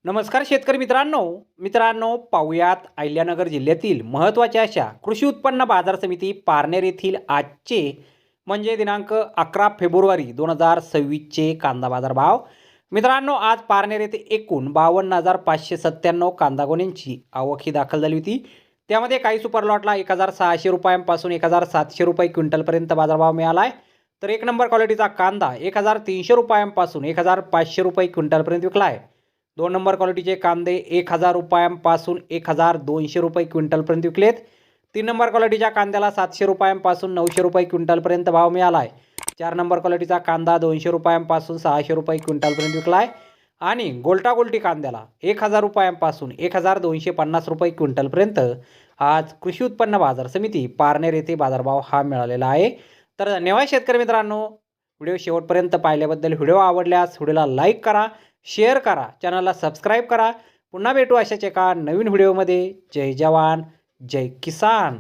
नमस्कार शेतकरी मित्रांनो पाहुयात अहिल्यानगर जिल्ह्यातील महत्त्वाच्या अशा कृषी उत्पन्न बाजार समिती पारनेर येथील आजचे म्हणजे दिनांक 11 फेब्रुवारी 2026चे कांदा बाजार भाव। मित्रांनो, आज पारनेर येथे एकूण 52,597 कांदा गोण्यांची आवक ही दाखल झाली होती। त्यामध्ये काही सुपर लॉटला 1,600 रुपयांपासून 1,700 रुपये क्विंटलपर्यंत बाजारभाव मिळाला आहे, तर एक नंबर क्वालिटीचा कांदा 1,300 रुपयांपासून 1,500 रुपये क्विंटलपर्यंत विकला आहे। दोन नंबर क्वालिटीचे कांदे 1,000 रुपयांपासून 1,200 रुपये क्विंटलपर्यंत विकलेत। तीन नंबर क्वालिटीच्या कांद्याला 700 रुपयांपासून 900 रुपये क्विंटलपर्यंत भाव मिळाला आहे। चार नंबर क्वालिटीचा कांदा 200 रुपयांपासून 600 रुपये क्विंटलपर्यंत विकला आहे आणि गोल्टी कांद्याला 1,000 रुपयांपासून 1,250 रुपये क्विंटलपर्यंत आज कृषी उत्पन्न बाजार समिती पारनेर येथे बाजारभाव हा मिळालेला आहे। तर धन्यवाद शेतकरी मित्रांनो, व्हिडिओ शेवटपर्यंत पाहिल्याबद्दल। व्हिडिओ आवडल्यास व्हिडिओला लाईक करा, शेअर करा, चॅनलला सबस्क्राईब करा। पुन्हा भेटू अशाच एका नवीन व्हिडिओमध्ये। जय जवान जय किसान।